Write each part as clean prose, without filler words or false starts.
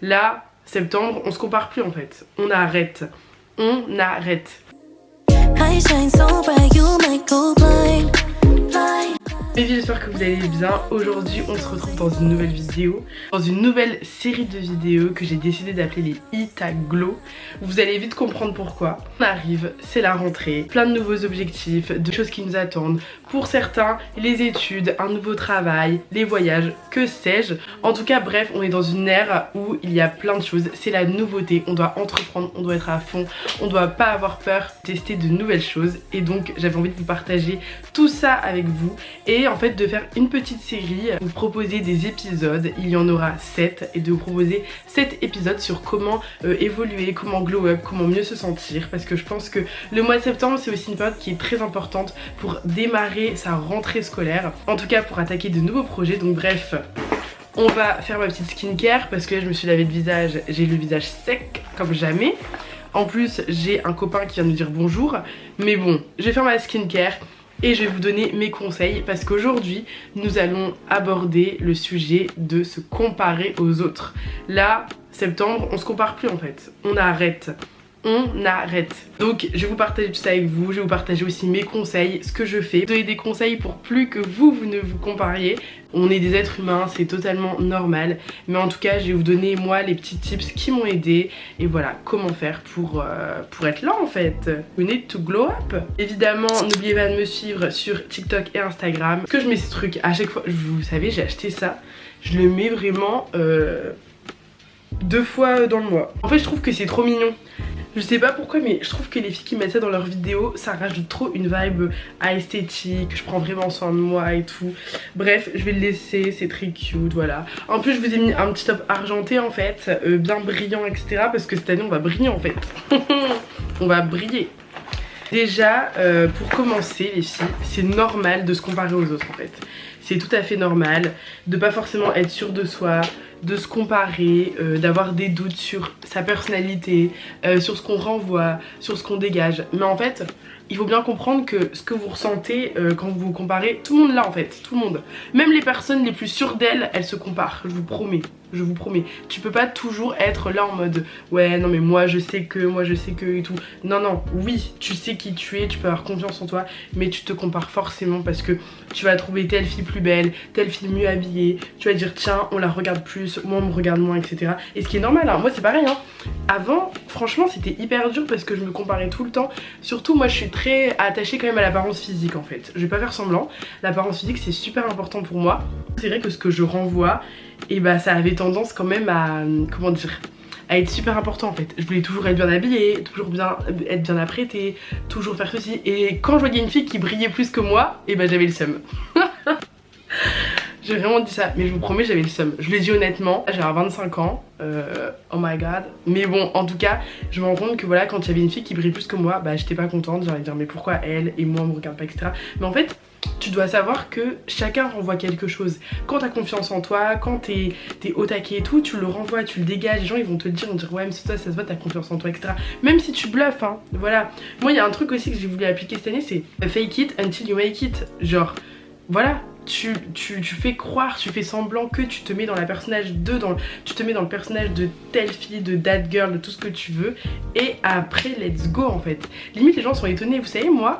Là, septembre, on se compare plus en fait. On arrête. On arrête. Les filles, j'espère que vous allez bien. Aujourd'hui on se retrouve dans une nouvelle vidéo, dans une nouvelle série de vidéos que j'ai décidé d'appeler les Hit à Glow. Vous allez vite comprendre pourquoi. On arrive, c'est la rentrée, plein de nouveaux objectifs, de choses qui nous attendent. Pour certains, les études, un nouveau travail, les voyages, que sais-je. En tout cas bref, on est dans une ère où il y a plein de choses, c'est la nouveauté, on doit entreprendre, on doit être à fond, on doit pas avoir peur, tester de nouvelles choses. Et donc j'avais envie de vous partager tout ça avec vous et en fait de faire une petite série, vous proposer des épisodes, il y en aura 7, et de vous proposer 7 épisodes sur comment évoluer, comment glow up, comment mieux se sentir, parce que je pense que le mois de septembre c'est aussi une période qui est très importante pour démarrer sa rentrée scolaire, en tout cas pour attaquer de nouveaux projets. Donc bref, on va faire ma petite skincare parce que là je me suis lavé le visage, j'ai le visage sec comme jamais. En plus j'ai un copain qui vient nous dire bonjour, mais bon, je vais faire ma skincare et je vais vous donner mes conseils parce qu'aujourd'hui nous allons aborder le sujet de se comparer aux autres. Là, septembre, on se compare plus en fait, on arrête. On arrête. Donc je vais vous partager tout ça avec vous, je vais vous partager aussi mes conseils, ce que je fais, donner des conseils pour plus que vous ne vous compariez. On est des êtres humains, c'est totalement normal, mais en tout cas je vais vous donner moi les petits tips qui m'ont aidé et voilà comment faire pour être là en fait. We need to glow up. Évidemment n'oubliez pas de me suivre sur TikTok et Instagram, que je mets ces trucs à chaque fois. Vous savez, j'ai acheté ça, je le mets vraiment 2 fois dans le mois. En fait je trouve que c'est trop mignon. Je sais pas pourquoi, mais je trouve que les filles qui mettent ça dans leurs vidéos, ça rajoute trop une vibe à esthétique. Je prends vraiment soin de moi et tout. Bref, je vais le laisser, c'est très cute, voilà. En plus, je vous ai mis un petit top argenté en fait, bien brillant, etc. Parce que cette année, on va briller en fait. On va briller. Déjà, pour commencer, les filles, c'est normal de se comparer aux autres en fait. C'est tout à fait normal de pas forcément être sûr de soi, de se comparer, d'avoir des doutes sur sa personnalité, sur ce qu'on renvoie, sur ce qu'on dégage. Mais en fait, il faut bien comprendre que ce que vous ressentez quand vous vous comparez, tout le monde l'a en fait, tout le monde. Même les personnes les plus sûres d'elles, elles se comparent, je vous promets. Je vous promets, tu peux pas toujours être là en mode ouais non mais moi je sais que et tout. Non non, oui tu sais qui tu es, tu peux avoir confiance en toi, mais tu te compares forcément parce que tu vas trouver telle fille plus belle, telle fille mieux habillée, tu vas dire tiens on la regarde plus, moi on me regarde moins, etc. Et ce qui est normal hein, moi c'est pareil hein. Avant franchement c'était hyper dur parce que je me comparais tout le temps. Surtout moi je suis très attachée quand même à l'apparence physique en fait. Je vais pas faire semblant, l'apparence physique c'est super important pour moi. C'est vrai que ce que je renvoie, et bah ça avait tendance quand même à, comment dire, à être super important en fait. Je voulais toujours être bien habillée, toujours être bien apprêtée, toujours faire ceci. Et quand je voyais une fille qui brillait plus que moi, et bah j'avais le seum. J'ai vraiment dit ça, mais je vous promets j'avais le seum. Je le dis honnêtement, j'ai 25 ans, oh my god. Mais bon, en tout cas, je me rends compte que voilà, quand il y avait une fille qui brille plus que moi, bah j'étais pas contente, j'allais dire mais pourquoi elle et moi on me regarde pas, etc. Mais en fait, tu dois savoir que chacun renvoie quelque chose. Quand t'as confiance en toi, quand t'es au taquet et tout, tu le renvoies, tu le dégages. Les gens ils vont te le dire, ils vont dire ouais mais c'est toi, ça se voit, t'as confiance en toi, etc. Même si tu bluffes, hein, voilà. Moi il y a un truc aussi que j'ai voulu appliquer cette année, c'est fake it until you make it. Genre, voilà. Tu fais croire, tu fais semblant que tu te mets dans la personnage de, tu te mets dans le personnage de telle fille, de that girl, de tout ce que tu veux. Et après, let's go en fait. Limite les gens sont étonnés, vous savez moi,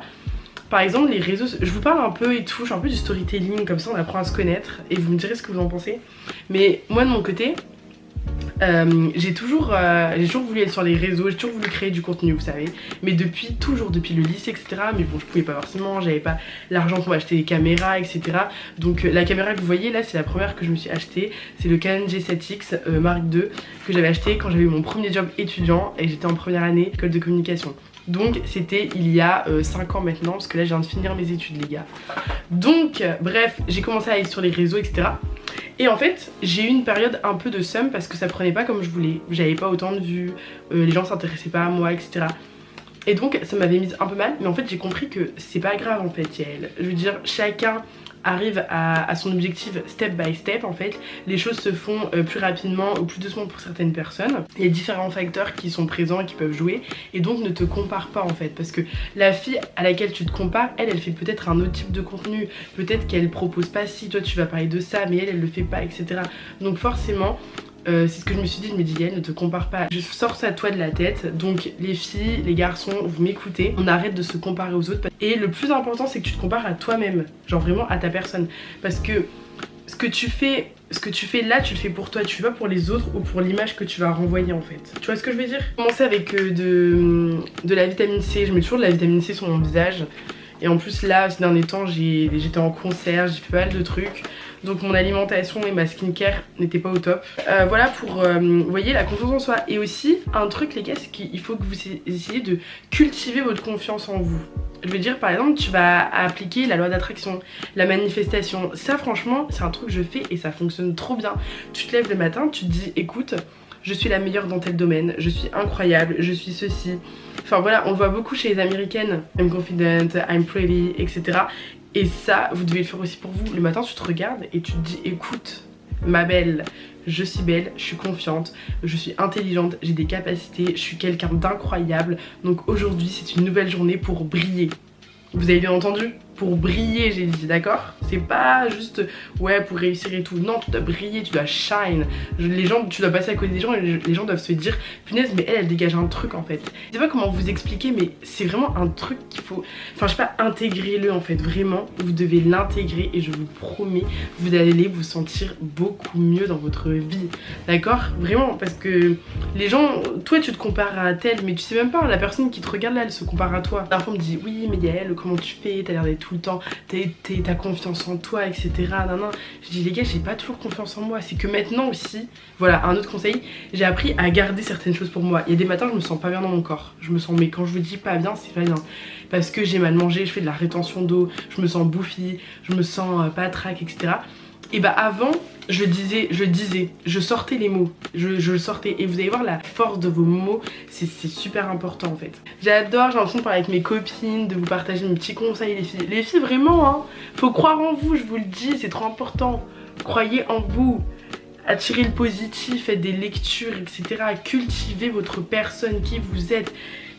par exemple les réseaux, je vous parle un peu et tout, je fais un peu du storytelling, comme ça on apprend à se connaître et vous me direz ce que vous en pensez. Mais moi de mon côté, j'ai toujours voulu être sur les réseaux, j'ai toujours voulu créer du contenu vous savez. Mais depuis le lycée etc. Mais bon je pouvais pas forcément, j'avais pas l'argent pour acheter des caméras etc. Donc la caméra que vous voyez là c'est la première que je me suis achetée. C'est le Canon G7X Mark II que j'avais acheté quand j'avais eu mon premier job étudiant et j'étais en première année école de communication. Donc c'était il y a 5 ans maintenant parce que là je viens de finir mes études les gars. Donc bref j'ai commencé à aller sur les réseaux etc. Et en fait j'ai eu une période un peu de seum parce que ça prenait pas comme je voulais. J'avais pas autant de vues, les gens s'intéressaient pas à moi etc. Et donc ça m'avait mise un peu mal. Mais en fait j'ai compris que c'est pas grave en fait Yael. Je veux dire chacun arrive à son objectif step by step en fait. Les choses se font plus rapidement ou plus doucement pour certaines personnes. Il y a différents facteurs qui sont présents et qui peuvent jouer. Et donc ne te compare pas en fait. Parce que la fille à laquelle tu te compares, elle fait peut-être un autre type de contenu. Peut-être qu'elle propose pas si, toi tu vas parler de ça mais elle le fait pas etc. Donc forcément c'est ce que je me suis dit. Je me dis Yael, ne te compare pas, je sors ça toi de la tête. Donc les filles, les garçons, vous m'écoutez, on arrête de se comparer aux autres. Et le plus important c'est que tu te compares à toi-même, genre vraiment à ta personne. Parce que ce que tu fais là, tu le fais pour toi, tu le fais pas pour les autres ou pour l'image que tu vas renvoyer en fait. Tu vois ce que je veux dire? J'ai commencé avec de la vitamine C, je mets toujours de la vitamine C sur mon visage. Et en plus là, ces derniers temps, j'étais en concert, j'ai fait pas mal de trucs. Donc mon alimentation et ma skincare n'étaient pas au top. Voilà pour, vous voyez, la confiance en soi. Et aussi, un truc les gars, c'est qu'il faut que vous essayiez de cultiver votre confiance en vous. Je veux dire, par exemple, tu vas appliquer la loi d'attraction, la manifestation. Ça franchement, c'est un truc que je fais et ça fonctionne trop bien. Tu te lèves le matin, tu te dis, écoute, je suis la meilleure dans tel domaine, je suis incroyable, je suis ceci. Enfin voilà, on le voit beaucoup chez les américaines. I'm confident, I'm pretty, etc. Et ça, vous devez le faire aussi pour vous. Le matin, tu te regardes et tu te dis, écoute, ma belle, je suis belle, je suis confiante, je suis intelligente, j'ai des capacités, je suis quelqu'un d'incroyable. Donc aujourd'hui, c'est une nouvelle journée pour briller. Vous avez bien entendu? Pour briller, j'ai dit, d'accord? C'est pas juste ouais pour réussir et tout. Non, tu dois briller, tu dois shine. Les gens, tu dois passer à côté des gens et les gens doivent se dire punaise, mais elle dégage un truc en fait. Je sais pas comment vous expliquer, mais c'est vraiment un truc qu'il faut, enfin je sais pas, intégrer-le en fait. Vraiment, vous devez l'intégrer et je vous promets, vous allez vous sentir beaucoup mieux dans votre vie. D'accord? Vraiment, parce que les gens, toi tu te compares à tel, mais tu sais même pas, la personne qui te regarde là, elle se compare à toi. La fois on me dit oui mais Yael, comment tu fais? T'as l'air d'être tout le temps, t'as confiance en toi, etc. Nan, nan. Je dis les gars, j'ai pas toujours confiance en moi, c'est que maintenant aussi, voilà un autre conseil, j'ai appris à garder certaines choses pour moi. Il y a des matins je me sens pas bien dans mon corps, je me sens, mais quand je vous dis pas bien, c'est pas bien, parce que j'ai mal mangé, je fais de la rétention d'eau, je me sens bouffie, je me sens pas trac, etc. Et bah avant, je disais, je sortais les mots, je le sortais. Et vous allez voir la force de vos mots, c'est super important en fait. J'adore, j'ai l'impression de parler avec mes copines, de vous partager mes petits conseils les filles. Les filles vraiment, hein, faut croire en vous, je vous le dis, c'est trop important. Croyez en vous, attirez le positif, faites des lectures, etc. Cultivez votre personne, qui vous êtes.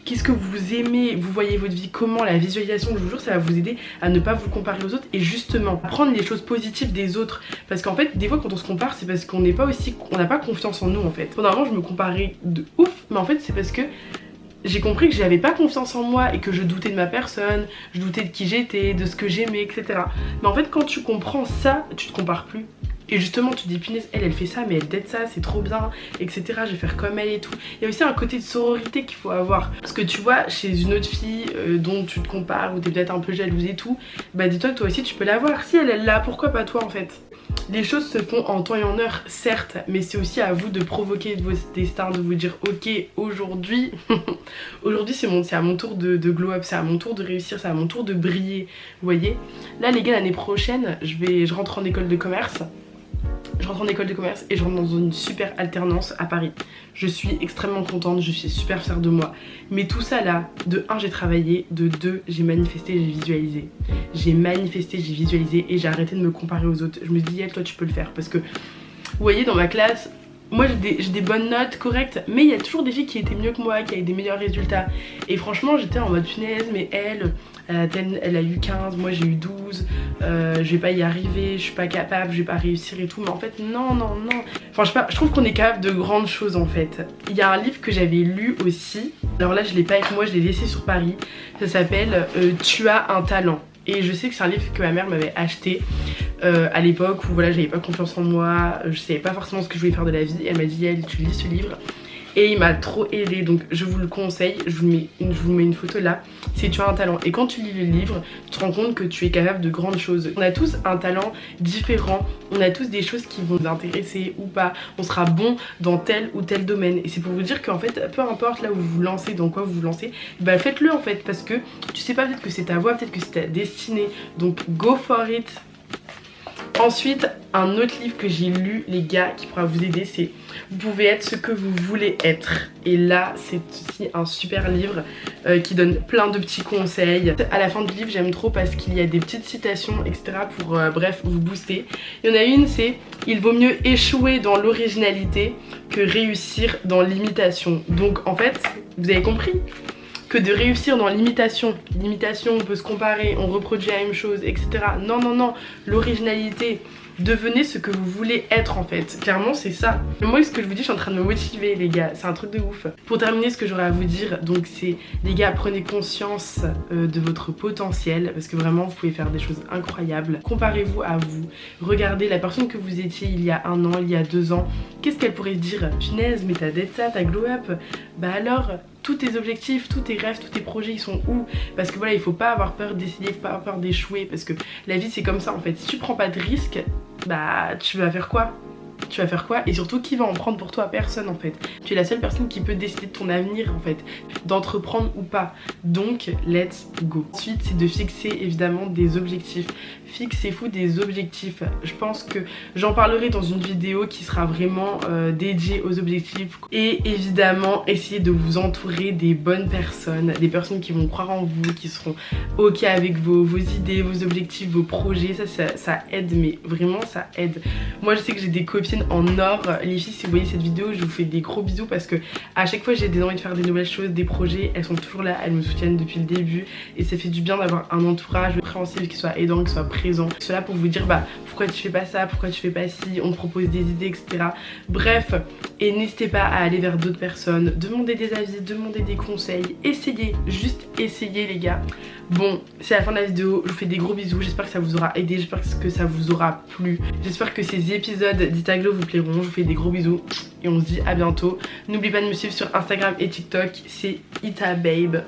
Qu'est-ce que vous aimez, vous voyez votre vie comment, la visualisation, je vous jure, ça va vous aider à ne pas vous comparer aux autres et justement prendre les choses positives des autres. Parce qu'en fait, des fois quand on se compare, c'est parce qu'on n'est pas aussi, on n'a pas confiance en nous en fait. Pendant un moment, je me comparais de ouf, mais en fait, c'est parce que j'ai compris que j'avais pas confiance en moi et que je doutais de ma personne, je doutais de qui j'étais, de ce que j'aimais, etc. Mais en fait, quand tu comprends ça, tu te compares plus. Et justement tu te dis punaise, elle fait ça mais elle t'aide ça, c'est trop bien, etc. Je vais faire comme elle et tout. Il y a aussi un côté de sororité qu'il faut avoir. Parce que tu vois, chez une autre fille dont tu te compares ou t'es peut-être un peu jalouse et tout, bah dis-toi que toi aussi tu peux l'avoir. Si elle l'a, pourquoi pas toi en fait? Les choses se font en temps et en heure, certes, mais c'est aussi à vous de provoquer vos destins, de vous dire ok, aujourd'hui, aujourd'hui c'est à mon tour de glow up, c'est à mon tour de réussir, c'est à mon tour de briller. Vous voyez? Là les gars, l'année prochaine, je rentre en école de commerce. Je rentre en école de commerce et je rentre dans une super alternance à Paris. Je suis extrêmement contente, je suis super fière de moi. Mais tout ça là, de 1 j'ai travaillé, de 2 j'ai manifesté, j'ai visualisé. J'ai manifesté, j'ai visualisé et j'ai arrêté de me comparer aux autres. Je me dis, toi tu peux le faire parce que, vous voyez dans ma classe, moi j'ai des bonnes notes correctes, mais il y a toujours des filles qui étaient mieux que moi, qui avaient des meilleurs résultats. Et franchement j'étais en mode punaise, mais elle a eu 15, moi j'ai eu 12, je vais pas y arriver, je suis pas capable, je vais pas réussir et tout. Mais en fait non. Enfin je sais pas, je trouve qu'on est capable de grandes choses en fait. Il y a un livre que j'avais lu aussi, alors là je l'ai pas avec moi, je l'ai laissé sur Paris. Ça s'appelle Tu as un talent. Et je sais que c'est un livre que ma mère m'avait acheté à l'époque où voilà, j'avais pas confiance en moi, je savais pas forcément ce que je voulais faire de la vie. Elle m'a dit elle, tu lis ce livre. Et il m'a trop aidé, donc je vous le conseille, je vous mets une photo là, si tu as un talent. Et quand tu lis le livre, tu te rends compte que tu es capable de grandes choses. On a tous un talent différent, on a tous des choses qui vont nous intéresser ou pas. On sera bon dans tel ou tel domaine. Et c'est pour vous dire qu'en fait, peu importe là où vous vous lancez, dans quoi vous vous lancez, bah faites-le en fait, parce que tu sais pas, peut-être que c'est ta voie, peut-être que c'est ta destinée. Donc go for it. Ensuite, un autre livre que j'ai lu les gars qui pourra vous aider, c'est Vous pouvez être ce que vous voulez être. Et là c'est aussi un super livre qui donne plein de petits conseils. À la fin du livre j'aime trop parce qu'il y a des petites citations etc pour bref vous booster. Il y en a une, c'est il vaut mieux échouer dans l'originalité que réussir dans l'imitation. Donc en fait vous avez compris que de réussir dans l'imitation. L'imitation, on peut se comparer, on reproduit la même chose, etc. Non, l'originalité, Devenez ce que vous voulez être en fait. Clairement c'est ça. Moi ce que je vous dis, je suis en train de me motiver les gars, c'est un truc de ouf. Pour terminer, ce que j'aurais à vous dire, donc c'est les gars, prenez conscience de votre potentiel parce que vraiment vous pouvez faire des choses incroyables. Comparez-vous à vous, regardez la personne que vous étiez il y a 1 an, il y a 2 ans, qu'est-ce qu'elle pourrait se dire? Punaise, mais t'as d'être ça, t'as glow up. Bah alors, tous tes objectifs, tous tes rêves, tous tes projets, ils sont où? Parce que voilà, il faut pas avoir peur d'essayer, il faut pas avoir peur d'échouer parce que la vie c'est comme ça en fait. Si tu prends pas de risques, bah tu vas faire quoi? Tu vas faire quoi? Et surtout, qui va en prendre pour toi? Personne en fait. Tu es la seule personne qui peut décider de ton avenir en fait, d'entreprendre ou pas. Donc let's go. Ensuite, c'est de fixer évidemment des objectifs. Fixez-vous des objectifs. Je pense que j'en parlerai dans une vidéo qui sera vraiment dédiée aux objectifs. Et évidemment, essayez de vous entourer des bonnes personnes, des personnes qui vont croire en vous, qui seront ok avec vos idées, vos objectifs, vos projets. Ça aide, mais vraiment ça aide. Moi je sais que j'ai des copines en or. Les filles, si vous voyez cette vidéo, je vous fais des gros bisous parce que à chaque fois j'ai des envies de faire des nouvelles choses, des projets, elles sont toujours là, elles me soutiennent depuis le début et ça fait du bien d'avoir un entourage compréhensif qui soit aidant, qui soit présent. Cela pour vous dire bah pourquoi tu fais pas ça, pourquoi tu fais pas ci, on te propose des idées, etc. Bref, et n'hésitez pas à aller vers d'autres personnes, demander des avis, demander des conseils, essayez, juste essayez les gars. Bon, c'est la fin de la vidéo, je vous fais des gros bisous, j'espère que ça vous aura aidé, j'espère que ça vous aura plu. J'espère que ces épisodes d'Ita Glow vous plairont, je vous fais des gros bisous et on se dit à bientôt. N'oubliez pas de me suivre sur Instagram et TikTok, c'est Ita Babe.